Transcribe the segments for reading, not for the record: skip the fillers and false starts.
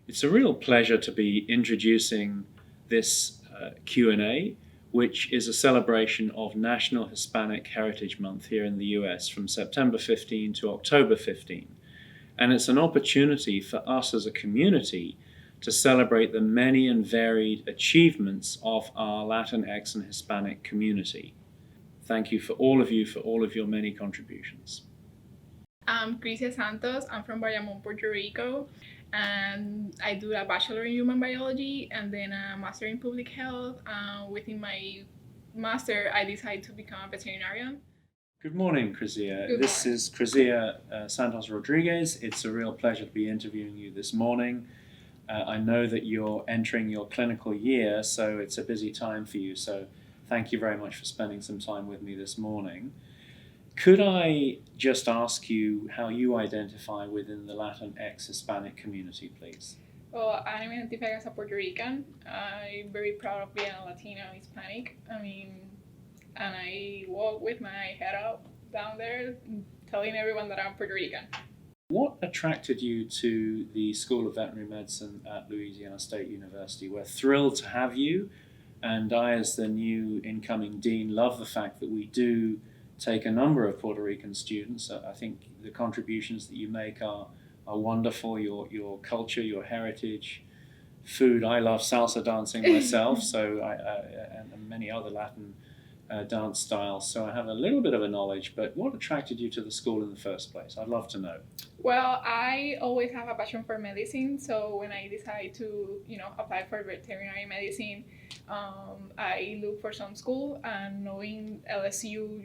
It's a real pleasure to be introducing this Q&A, which is a celebration of National Hispanic Heritage Month here in the US from September 15 to October 15. And it's an opportunity for us as a community to celebrate the many and varied achievements of our Latinx and Hispanic community. Thank you for all of your many contributions. I'm Krizia Santos. I'm from Bayamon, Puerto Rico, and I do a bachelor in human biology and then a master in public health. Within my master, I decided to become a veterinarian. Good morning, Krizia. Good This morning. is Krizia Santos-Rodriguez. It's a real pleasure to be interviewing you this morning. I know that you're entering your clinical year, so it's a busy time for you. So thank you very much for spending some time with me this morning. Could I just ask you how you identify within the Latinx Hispanic community, please? Well, I'm identified as a Puerto Rican. I'm very proud of being a Latino Hispanic. And I walk with my head up down there, telling everyone that I'm Puerto Rican. What attracted you to the School of Veterinary Medicine at Louisiana State University? We're thrilled to have you, and I, as the new incoming dean, love the fact that we do take a number of Puerto Rican students. I think the contributions that you make are wonderful. Your culture, your heritage, food. I love salsa dancing myself, so and many other Latin dance styles. So I have a little bit of a knowledge. But what attracted you to the school in the first place? I'd love to know. Well, I always have a passion for medicine, so when I decided to, apply for veterinary medicine, I looked for some school, and knowing LSU,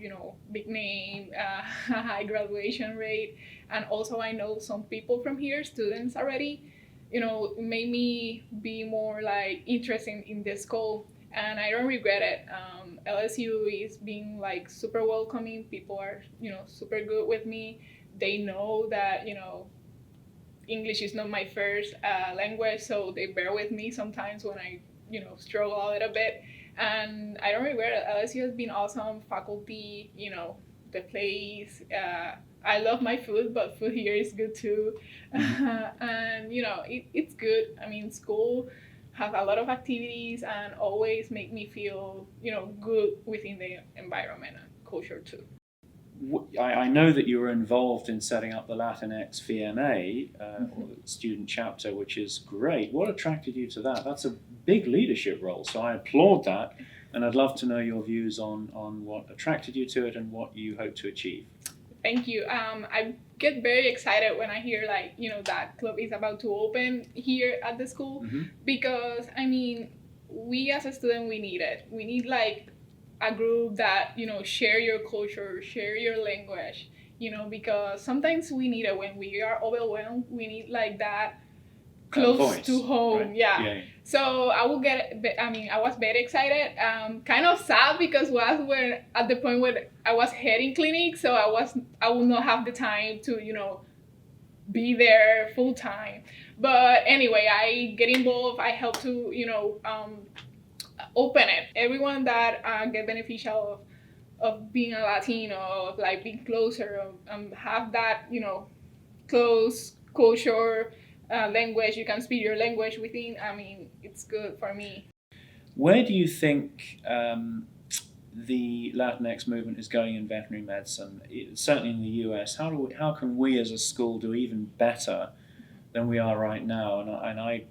big name, high graduation rate, and also I know some people from here, students already, it made me be more like interested in this school, and I don't regret it. LSU is being like super welcoming. People are, super good with me. They know that, English is not my first language, so they bear with me sometimes when I, struggle a little bit. And I don't regret it. LSU has been awesome. Faculty, the place. I love my food, but food here is good too. And, it's good. School have a lot of activities and always make me feel, good within the environment and culture too. I know that you were involved in setting up the Latinx VMA, or the student chapter, which is great. What attracted you to that? That's a big leadership role, so I applaud that, and I'd love to know your views on what attracted you to it and what you hope to achieve. Thank you. I get very excited when I hear that club is about to open here at the school, because we as a student, we need it. We need a group that share your culture, share your language, because sometimes we need it when we are overwhelmed. We need that close voice, to home. right? Yeah. So I was very excited. Kind of sad because was when at the point where I was heading clinic, so I would not have the time to be there full time. But anyway, I get involved. I help to open it. Everyone that get beneficial of being a Latino, of being closer, have that close culture, language. You can speak your language within. It's good for me. Where do you think the Latinx movement is going in veterinary medicine? Certainly in the US. How can we as a school do even better than we are right now? And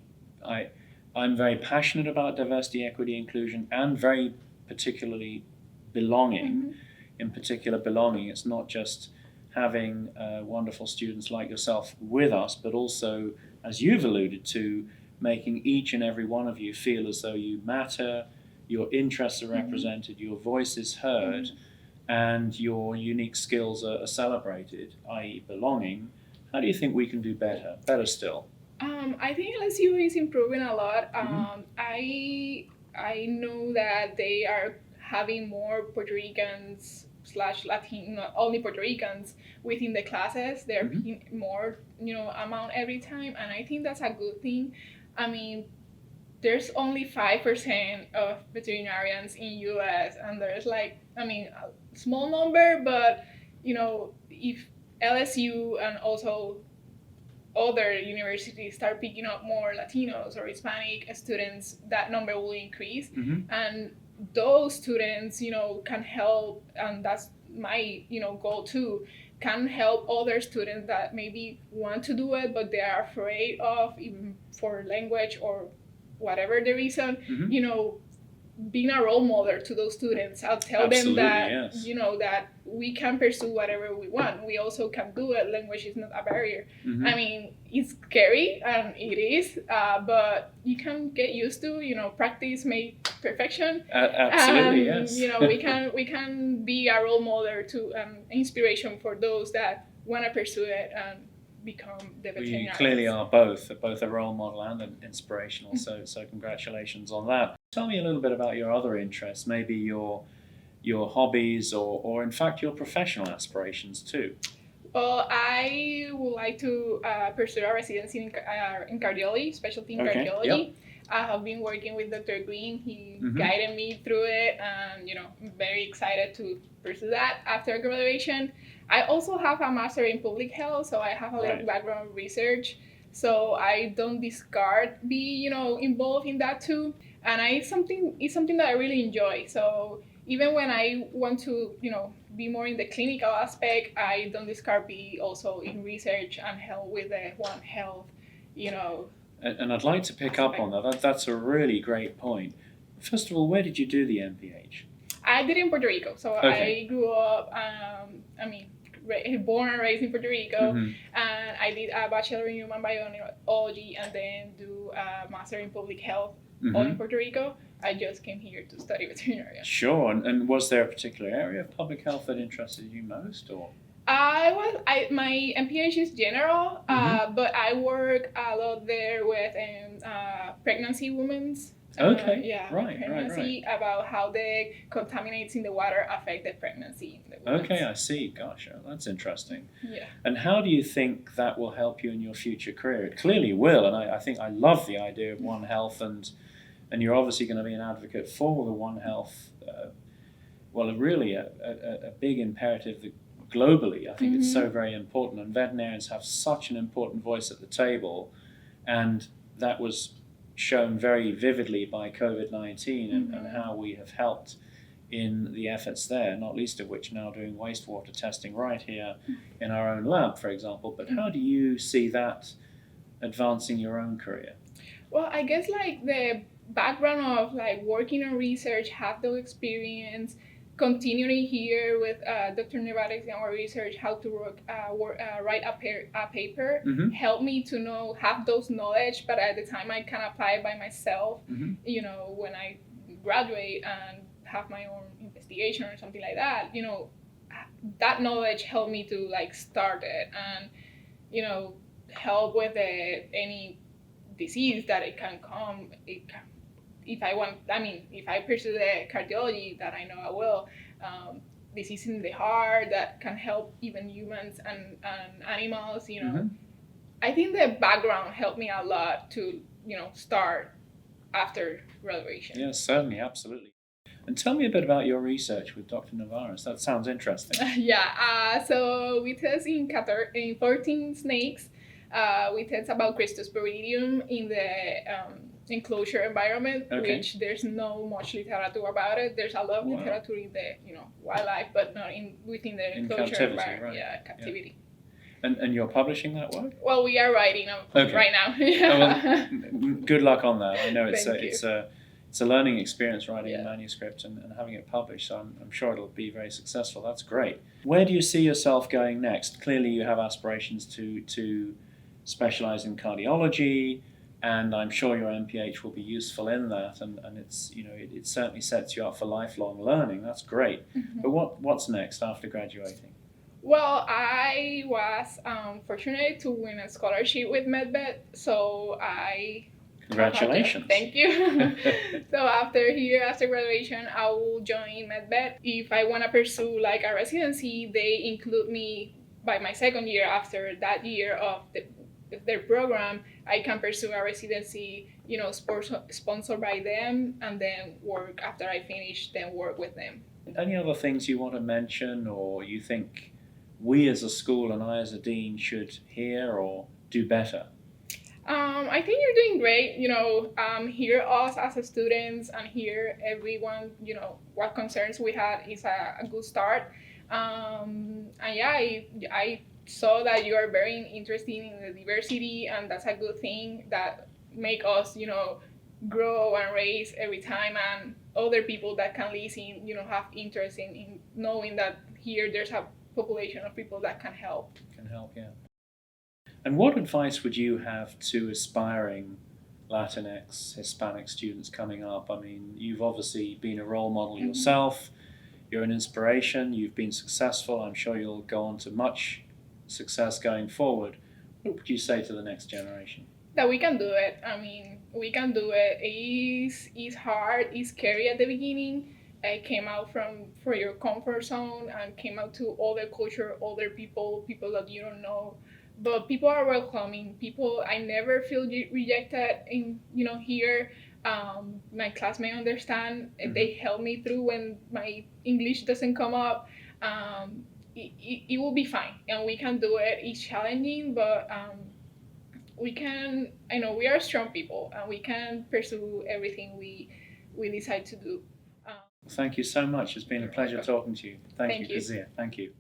I'm very passionate about diversity, equity, inclusion, and very particularly belonging. In particular, belonging. It's not just having wonderful students like yourself with us, but also, as you've alluded to, making each and every one of you feel as though you matter, your interests are represented, your voice is heard, and your unique skills are celebrated, i.e. belonging. How do you think we can do better still? I think LSU is improving a lot. I know that they are having more Puerto Ricans / Latin, not only Puerto Ricans within the classes. They're being more, amount every time, and I think that's a good thing. There's only 5% of veterinarians in US, and there's a small number, but if LSU and also other universities start picking up more Latinos or Hispanic students, that number will increase. And those students, can help, and that's my, goal too, can help other students that maybe want to do it, but they are afraid of, even for language or whatever the reason, being a role model to those students. I'll tell Absolutely, them that, yes. that we can pursue whatever we want. We also can do it. Language is not a barrier. I mean, it's scary, and it is, but you can get used to, practice make perfection. Absolutely, yes. We can be a role model to inspiration for those that want to pursue it and become the veterinarians. You clearly are both a role model and an inspirational, so congratulations on that. Tell me a little bit about your other interests, maybe your hobbies or in fact your professional aspirations too. Well, I would like to pursue a residency in cardiology, specialty in cardiology. Yep. I have been working with Dr. Green. He guided me through it, and I'm very excited to pursue that after graduation. I also have a master in public health, so I have a little background in research. So I don't discard be involved in that too, and it's something that I really enjoy. So even when I want to be more in the clinical aspect, I don't discard be also in research and help with the One Health, And I'd like to pick up on that. That's a really great point. First of all, where did you do the MPH? I did it in Puerto Rico. So I grew up, born and raised in Puerto Rico, and I did a bachelor in human biology and then do a master in public health all in Puerto Rico. I just came here to study veterinary. Sure, and was there a particular area of public health that interested you most, or? My MPH is general, but I work a lot there with pregnancy women's. Pregnancy, about how the contaminants in the water affect the pregnancy in the women. Okay, I see. Gosh, that's interesting. Yeah. And how do you think that will help you in your future career? It clearly will, and I think I love the idea of One Health, and you're obviously going to be an advocate for the One Health. Really a big imperative that globally, I think it's so very important, and veterinarians have such an important voice at the table, and that was shown very vividly by COVID-19 and how we have helped in the efforts there, not least of which now doing wastewater testing right here in our own lab, for example. But how do you see that advancing your own career? Well, I guess the background of working on research, have those experience, continuing here with Dr. Nevada's in our research, how to write a paper, helped me to have those knowledge, but at the time I can apply it by myself, when I graduate and have my own investigation or something like that, that knowledge helped me to start it and, help with any disease that it can come. If I pursue the cardiology, that I know I will, disease in the heart that can help even humans and animals, I think the background helped me a lot to, start after graduation. Yes, certainly, absolutely. And tell me a bit about your research with Dr. Navarez. That sounds interesting. So we test in 14 snakes. We test about Cristosporidium in the enclosure environment, which there's no much literature about it. There's a lot of literature in the wildlife, but not within the enclosure environment. Right. Captivity. And you're publishing that work? Well, we are writing right now. Good luck on that. I know it's a learning experience writing a manuscript and having it published, so I'm sure it'll be very successful. That's great. Where do you see yourself going next? Clearly you have aspirations to specialize in cardiology, and I'm sure your MPH will be useful in that, and it's it certainly sets you up for lifelong learning. That's great. But what's next after graduating? Well, I was fortunate to win a scholarship with MedVet, so Congratulations. Thank you. So after graduation, I will join MedVet. If I want to pursue a residency, they include me by my second year. After that year of their program, I can pursue a residency, sponsored by them, and then work after I finish, then work with them. Any other things you want to mention, or you think we as a school and I as a dean should hear or do better? I think you're doing great. Hear us as a students and hear everyone. What concerns we had is a good start. And yeah, I saw that you are very interested in the diversity, and that's a good thing that make us, grow and raise every time, and other people that can listen, have interest in knowing that here there's a population of people that can help. Can help, yeah. And what advice would you have to aspiring Latinx Hispanic students coming up? I mean, you've obviously been a role model yourself. You're an inspiration. You've been successful. I'm sure you'll go on to much success going forward. What would you say to the next generation? That we can do it. I mean, we can do it. It's hard. It's scary at the beginning. I came out for your comfort zone and came out to other culture, other people that you don't know. But people are welcoming. People, I never feel rejected in here. My classmates understand. They help me through when my English doesn't come up. It will be fine, and we can do it. It's challenging, but we can. I know we are strong people, and we can pursue everything we decide to do. Thank you so much. It's been a pleasure talking to you. Thank Thank you, you. Krizia. Thank you.